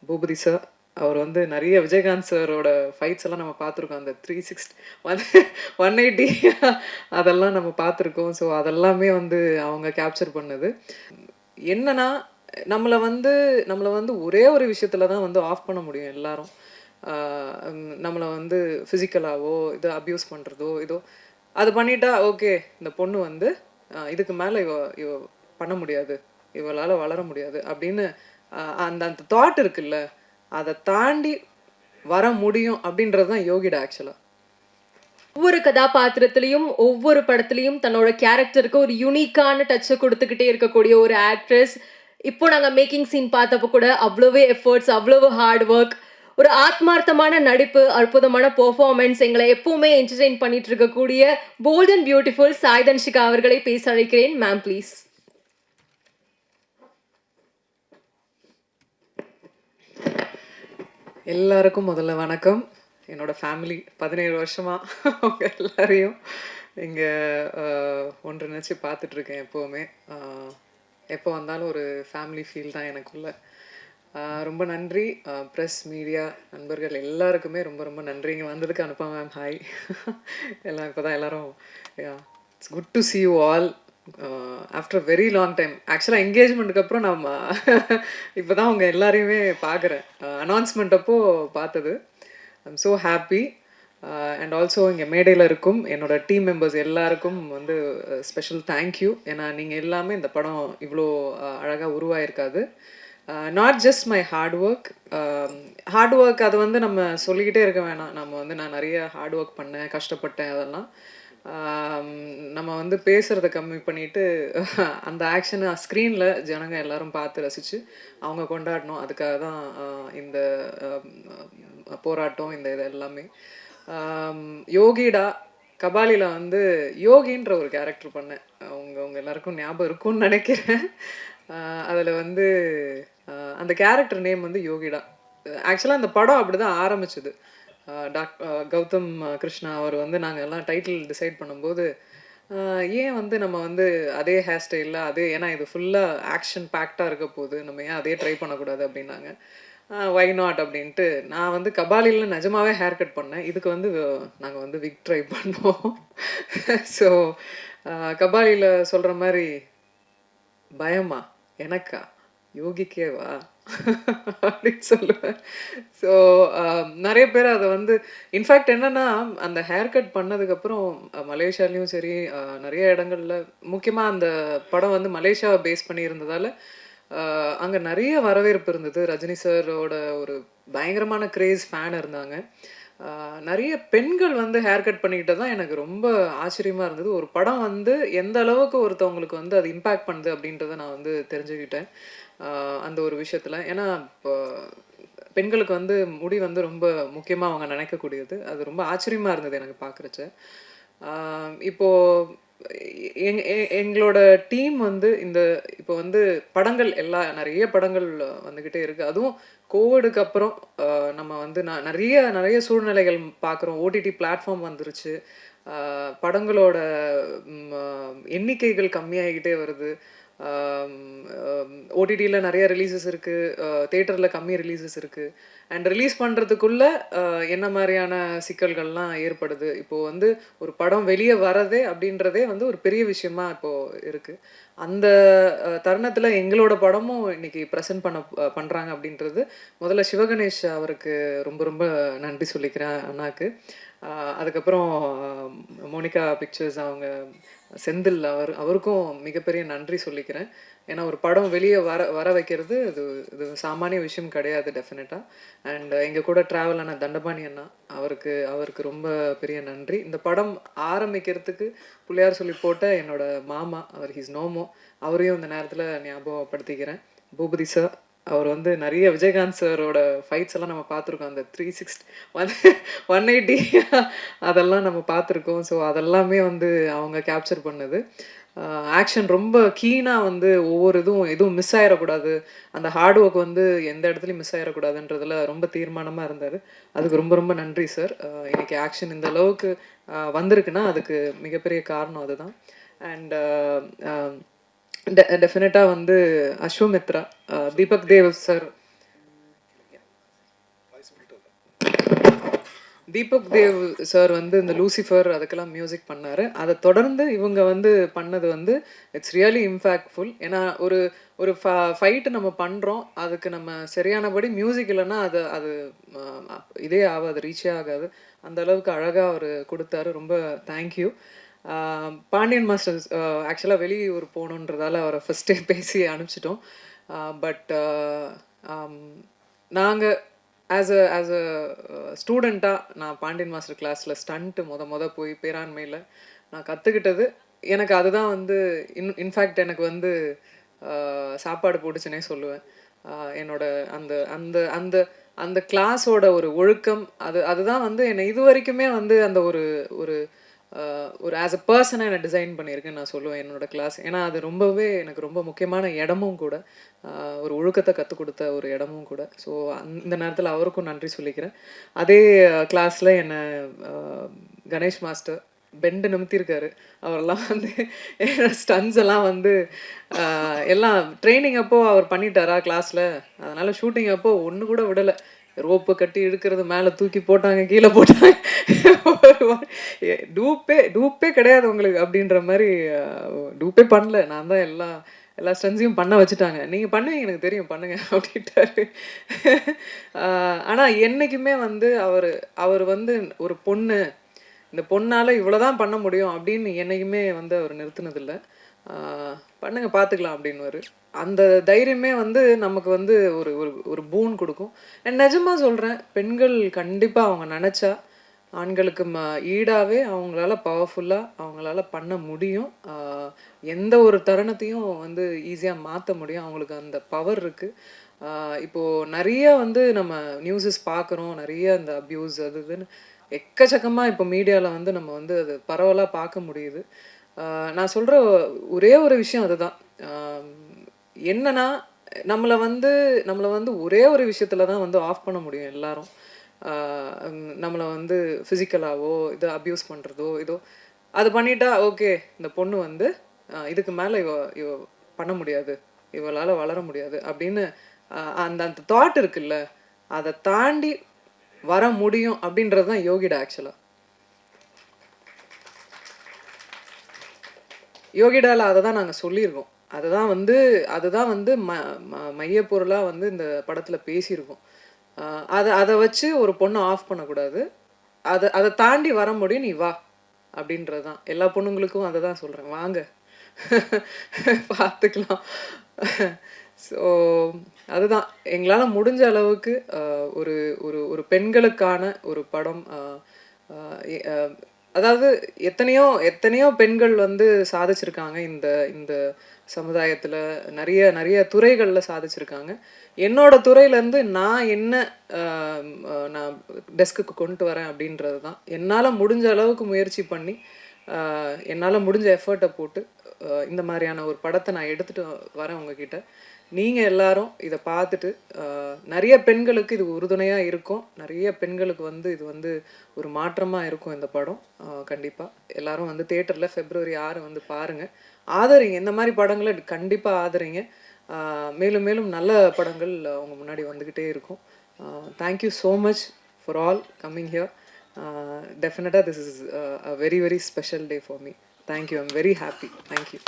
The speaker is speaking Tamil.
பூபதி சார். அவர் வந்து நிறைய விஜயகாந்த் சாரோட ஃபைட்ஸ் எல்லாம் நம்ம பார்த்துருக்கோம். அந்த 360 180 அதெல்லாம் நம்ம பார்த்துருக்கோம். ஸோ அதெல்லாமே வந்து அவங்க கேப்சர் பண்ணது. என்னன்னா, நம்மள வந்து ஒரே ஒரு விஷயத்துல தான் வந்து ஆஃப் பண்ண முடியும் எல்லாரும். நம்மள வந்து ஃபிசிக்கலாவோ, இது அப்யூஸ் பண்றதோ, அது பண்ணிட்டா ஓகே. இந்த பொண்ணு வந்து இதுக்கு மேல இவ பண்ண முடியாது. இவளால வளர முடியாது அப்படின்னு அந்த அந்த தாட் இருக்குல்ல, அதை தாண்டி வர முடியும் அப்படின்றது தான் யோகிடா ஆக்சுவலா. ஒவ்வொரு கதாபாத்திரத்திலையும் ஒவ்வொரு படத்திலையும் தன்னோட கேரக்டருக்கு ஒரு யூனிக்கான டச்சை கொடுத்துக்கிட்டே இருக்கக்கூடிய ஒரு ஆக்ட்ரஸ். இப்போ நாங்கள் மேக்கிங் சீன் பார்த்தப்போ கூட அவ்வளவு எஃபர்ட்ஸ், அவ்வளவு ஹார்ட் ஒர்க், ஒரு ஆத்மார்த்தமான நடிப்பு, அற்புதமான பெர்ஃபார்மன்ஸ், எங்களை எப்பவுமே என்டர்டெயின் பண்ணிட்டு இருக்கக்கூடிய bold and beautiful Sai Dhanshika அவர்களை பேச அழைக்கிறேன். Ma'am please. எல்லாருக்கும் முதல்ல வணக்கம். என்னோட ஃபேமிலி 17 வருஷமா அவங்க எல்லாரையும் இங்கே ஒன்றிணைச்சு பார்த்துட்ருக்கேன் எப்போவுமே. எப்போ வந்தாலும் ஒரு ஃபேமிலி ஃபீல் தான் எனக்குள்ள. ரொம்ப நன்றி ப்ரெஸ், மீடியா, நண்பர்கள் எல்லாருக்குமே ரொம்ப ரொம்ப நன்றி. இங்கே வந்ததுக்கு அனுப்ப மேம் ஹாய். எல்லாம் இப்போ தான் எல்லோரும் it's good to C you all after very long time. ஆக்சுவலாக என்கேஜ்மெண்ட்டுக்கு அப்புறம் நம்ம இப்போ தான் அவங்க எல்லாரையுமே பார்க்குறேன். அனௌன்ஸ்மெண்ட் அப்போ பார்த்தது. I'm so happy. And also இங்கே மேடையில் இருக்கும் என்னோடய டீம் மெம்பர்ஸ் எல்லாருக்கும் வந்து ஸ்பெஷல் தேங்க்யூ. ஏன்னா நீங்கள் எல்லாமே இந்த படம் இவ்வளோ அழகாக உருவாயிருக்காது. Not just my hard work அது வந்து நம்ம சொல்லிக்கிட்டே இருக்க வேணாம். நம்ம வந்து நான் நிறைய ஹார்ட் ஒர்க் பண்ணேன், கஷ்டப்பட்டேன். அதெல்லாம் நம்ம வந்து பேசுகிறத கம்மி பண்ணிவிட்டு அந்த ஆக்ஷனை ஸ்க்ரீனில் ஜனங்க எல்லாரும் பார்த்து ரசித்து அவங்க கொண்டாடணும். அதுக்காக தான் இந்த போராட்டம், இந்த இது எல்லாமே. யோகிடா கபாலியில் வந்து யோகின்ற ஒரு கேரக்டர் பண்ணேன். அவங்க எல்லாருக்கும் ஞாபகம் இருக்கும்னு நினைக்கிறேன். அதில் வந்து அந்த கேரக்டர் நேம் வந்து யோகிடா. ஆக்சுவலாக அந்த படம் அப்படி தான் ஆரம்பிச்சுது. கௌதம் கிருஷ்ணா அவர் வந்து நாங்கள் எல்லாம் டைட்டில் டிசைட் பண்ணும்போது ஏன் வந்து நம்ம வந்து அதே ஹேர் ஸ்டைலில் அதே, ஏன்னா இது ஃபுல்லாக ஆக்ஷன் பேக்டாக இருக்க போகுது, நம்ம ஏன் அதே ட்ரை பண்ணக்கூடாது அப்படின்னாங்க. வை நாட் அப்படின்ட்டு நான் வந்து கபாலியில் நிஜமாவே ஹேர் கட் பண்ணேன். இதுக்கு வந்து நாங்கள் வந்து விக் ட்ரை பண்ணோம். ஸோ கபாலியில் சொல்கிற மாதிரி பயமா எனக்கா யோகிக்கேவா அப்படின்னு சொல்லுவேன். ஸோ நிறைய பேர் அதை வந்து இன்ஃபேக்ட் என்னன்னா அந்த ஹேர் கட் பண்ணதுக்கப்புறம் மலேசியாலையும் சரி நிறைய இடங்கள்ல, முக்கியமாக அந்த படம் வந்து மலேசியாவை பேஸ் பண்ணி இருந்ததால் அங்கே நிறைய வரவேற்பு இருந்தது. ரஜினி சாரோட ஒரு பயங்கரமான கிரேஸ் ஃபேன் இருந்தாங்க. நிறைய பெண்கள் வந்து ஹேர் கட் பண்ணிக்கிட்டது தான் எனக்கு ரொம்ப ஆச்சரியமாக இருந்தது. ஒரு படம் வந்து எந்த அளவுக்கு ஒருத்தவங்களுக்கு வந்து அது இம்பேக்ட் பண்ணுது அப்படின்றத நான் வந்து தெரிஞ்சுக்கிட்டேன் அந்த ஒரு விஷயத்தில். ஏன்னா இப்போ பெண்களுக்கு வந்து முடி வந்து ரொம்ப முக்கியமாக அவங்க நினைக்கக்கூடியது. அது ரொம்ப ஆச்சரியமாக இருந்தது எனக்கு பார்க்குறச்ச. இப்போது எங்களோட டீம் வந்து இந்த இப்போ வந்து படங்கள் நிறைய படங்கள் வந்துக்கிட்டே இருக்குது. அதுவும் கோவிடுக்கு அப்புறம் நம்ம வந்து நிறைய நிறைய சூழ்நிலைகள் பார்க்குறோம். ஓடிடி பிளாட்ஃபார்ம் வந்துருச்சு. படங்களோட எண்ணிக்கைகள் கம்மியாகிக்கிட்டே வருது. ஓடிடியில் நிறைய ரிலீசஸ் இருக்குது, தேட்டரில் கம்மி ரிலீசஸ் இருக்குது. அண்ட் ரிலீஸ் பண்ணுறதுக்குள்ளே என்ன மாதிரியான சிக்கல்கள்லாம் ஏற்படுது. இப்போது வந்து ஒரு படம் வெளியே வரதே அப்படின்றதே வந்து ஒரு பெரிய விஷயமா இப்போது இருக்குது. அந்த தருணத்தில் எங்களோட படமும் இன்னைக்கு ப்ரெசென்ட் பண்ணுறாங்க அப்படின்றது முதல்ல சிவகணேஷ் அவருக்கு ரொம்ப ரொம்ப நன்றி சொல்லிக்கிறேன் அண்ணாக்கு. அதுக்கப்புறம் மோனிகா பிக்சர்ஸ் அவங்க செந்தில் அவருக்கும் மிகப்பெரிய நன்றி சொல்லிக்கிறேன். ஏன்னா ஒரு படம் வெளியே வர வைக்கிறது இது சாமானிய விஷயம் கிடையாது டெஃபினட்டாக. அண்ட் எங்கள் கூட ட்ராவல் ஆன தண்டபாணி அண்ணா அவருக்கு ரொம்ப பெரிய நன்றி. இந்த படம் ஆரம்பிக்கிறதுக்கு பிள்ளையார் சொல்லி போட்ட என்னோட மாமா, அவர் ஹீஸ் நோமோ, அவரையும் இந்த நேரத்தில் ஞாபகப்படுத்திக்கிறேன். பூபதி சார், அவர் வந்து நிறைய விஜயகாந்த் சாரோட ஃபைட்ஸ் எல்லாம் நம்ம பார்த்துருக்கோம். அந்த 360 180 அதெல்லாம் நம்ம பார்த்துருக்கோம். ஸோ அதெல்லாமே வந்து அவங்க கேப்சர் பண்ணது. ஆக்ஷன் ரொம்ப கீனாக வந்து ஒவ்வொரு எதுவும் மிஸ் ஆகிடக்கூடாது, அந்த ஹார்ட் ஒர்க் வந்து எந்த இடத்துலையும் மிஸ் ஆகிடக்கூடாதுன்றதுல ரொம்ப தீர்மானமாக இருந்தார். அதுக்கு ரொம்ப ரொம்ப நன்றி சார். இன்னைக்கு ஆக்ஷன் இந்த அளவுக்கு வந்திருக்குன்னா அதுக்கு மிகப்பெரிய காரணம் அதுதான். அண்ட் டெஃபினட்டாக வந்து அஸ்வமித்ரா, தீபக் தேவ் சார், தீபக் தேவ் சார் வந்து இந்த லூசிஃபர் அதுக்கெல்லாம் மியூசிக் பண்ணாரு. அதை தொடர்ந்து இவங்க வந்து பண்ணது வந்து இட்ஸ் ரியலி இம்பேக்ட்ஃபுல். ஏன்னா ஒரு ஒரு ஃபைட்டு நம்ம பண்ணுறோம், அதுக்கு நம்ம சரியானபடி மியூசிக் இல்லைன்னா அது அது இதே ஆகாது, ரீச்சே ஆகாது. அந்த அளவுக்கு அழகாக அவர் கொடுத்தாரு. ரொம்ப தேங்க்யூ. பாண்டியன் மாஸ்டர் ஆக்சுவலாக வெளியூர் போகணுன்றதால அவரை ஃபஸ்ட்டே பேசி அனுப்பிச்சிட்டோம். பட் நாங்கள் ஆஸ் அ ஸ்டூடெண்ட்டாக நான் பாண்டியன் மாஸ்டர் கிளாஸில் ஸ்டண்ட்டு போய் பேராண்மையில் நான் கற்றுக்கிட்டது. எனக்கு அதுதான் வந்து இன்ஃபேக்ட் எனக்கு வந்து சாப்பாடு போட்டுச்சுன்னே சொல்லுவேன். என்னோட அந்த அந்த அந்த அந்த கிளாஸோட ஒரு ஒழுக்கம் அதுதான் வந்து என்னை இது வரைக்குமே வந்து அந்த ஒரு ஒரு ஒரு ஆஸ் அ பர்சனாக என்னை டிசைன் பண்ணியிருக்குன்னு நான் சொல்லுவேன் என்னோட கிளாஸ். ஏன்னா அது ரொம்பவே எனக்கு ரொம்ப முக்கியமான இடமும் கூட, ஒரு ஒழுக்கத்தை கற்றுக் கொடுத்த ஒரு இடமும் கூட. ஸோ இந்த நேரத்தில் அவருக்கும் நன்றி சொல்லிக்கிறேன். அதே கிளாஸில் என்னை கணேஷ் மாஸ்டர் பெண்டு நிமித்திருக்காரு. அவரெல்லாம் வந்து ஸ்டன்ஸ் எல்லாம் வந்து எல்லாம் ட்ரைனிங் அப்போ அவர் பண்ணிட்டாரா கிளாஸில், அதனால் ஷூட்டிங் அப்போ ஒன்று கூட விடலை. ரோப்பு கட்டி இழுக்கிறது, மேலே தூக்கி போட்டாங்க, கீழே போட்டாங்க. டூப்பே கிடையாது உங்களுக்கு அப்படின்ற மாதிரி. டூப்பே பண்ணல, நான் தான் எல்லா ஸ்டன்ஸையும் பண்ண வச்சுட்டாங்க. நீங்கள் பண்ணுவீங்க எனக்கு தெரியும், பண்ணுங்க அப்படின்ட்டாரு. ஆனால் என்றைக்குமே வந்து அவர் வந்து ஒரு பொண்ணு, இந்த பொண்ணால் இவ்வளோதான் பண்ண முடியும் அப்படின்னு என்றைக்குமே வந்து அவர் நிறுத்தினதில்லை. பண்ணுங்க பார்த்துக்கலாம் அப்படின்னுவார். அந்த தைரியமே வந்து நமக்கு வந்து ஒரு ஒரு ஒரு பூன் கொடுக்கும். நிஜமாக சொல்கிறேன், பெண்கள் கண்டிப்பாக அவங்க நினச்சா ஆண்களுக்கு ஈடாகவே அவங்களால பவர்ஃபுல்லாக அவங்களால பண்ண முடியும். எந்த ஒரு தருணத்தையும் வந்து ஈஸியாக மாற்ற முடியும். அவங்களுக்கு அந்த பவர் இருக்குது. இப்போது நிறைய வந்து நம்ம நியூஸஸ் பார்க்குறோம், நிறைய அந்த அப்யூஸ் அது இதுன்னு எக்கச்சக்கமாக இப்போ மீடியாவில் வந்து நம்ம வந்து அது பரவலாக பார்க்க முடியுது. நான் சொல்கிற ஒரே ஒரு விஷயம் அதுதான். என்னன்னா நம்மளை வந்து ஒரே ஒரு விஷயத்தில் தான் வந்து ஆஃப் பண்ண முடியும் எல்லாரும். நம்மளை வந்து ஃபிசிக்கலாவோ இது அப்யூஸ் பண்ணுறதோ இதோ அது பண்ணிட்டா ஓகே, இந்த பொண்ணு வந்து இதுக்கு மேலே இவ பண்ண முடியாது, இவளால் வளர முடியாது அப்படின்னு அந்த அந்த தாட் இருக்குல்ல, அதை தாண்டி வர முடியும் அப்படின்றது தான் யோகிடா. ஆக்சுவலாக யோகிடாவில் அதை தான் நாங்கள் சொல்லியிருக்கோம். அதுதான் வந்து மையப்பொருளாக வந்து இந்த படத்தில் பேசியிருக்கோம். அதை வச்சு ஒரு பொண்ணை ஆஃப் பண்ணக்கூடாது, அதை தாண்டி வர முடியும், நீ வா அப்படின்றது தான். எல்லா பொண்ணுங்களுக்கும் அதை தான் சொல்கிறேன், வாங்க பார்த்துக்கலாம். ஸோ அதுதான் எங்களால் முடிஞ்ச அளவுக்கு ஒரு ஒரு ஒரு பெண்களுக்கான ஒரு படம். அதாவது எத்தனையோ எத்தனையோ பெண்கள் வந்து சாதிச்சிருக்காங்க இந்த இந்த சமுதாயத்தில், நிறைய நிறைய துறைகளில் சாதிச்சிருக்காங்க. என்னோட துறையிலேருந்து நான் என்ன நான் டெஸ்க்குக்கு கொண்டு வரேன் அப்படின்றது தான். என்னால் முடிஞ்ச அளவுக்கு முயற்சி பண்ணி, என்னால் முடிஞ்ச எஃபர்ட்டை போட்டு இந்த மாதிரியான ஒரு படத்தை நான் எடுத்துகிட்டு வரேன் உங்ககிட்ட. நீங்கள் எல்லாரும் இதை பார்த்துட்டு நிறைய பெண்களுக்கு இது உறுதுணையாக இருக்கும். நிறைய பெண்களுக்கு வந்து இது வந்து ஒரு மாற்றமாக இருக்கும் இந்த படம். கண்டிப்பாக எல்லாரும் வந்து தியேட்டரில் February 6 வந்து பாருங்கள், ஆதரிங்க. இந்த மாதிரி படங்களை கண்டிப்பாக ஆதரிங்க. மேலும் மேலும் நல்ல படங்கள் அவங்க முன்னாடி வந்துக்கிட்டே இருக்கும். Thank you so much for all coming here. டெஃபினட்டாக this is a very very special day for me. Thank you, I'm very happy. Thank you.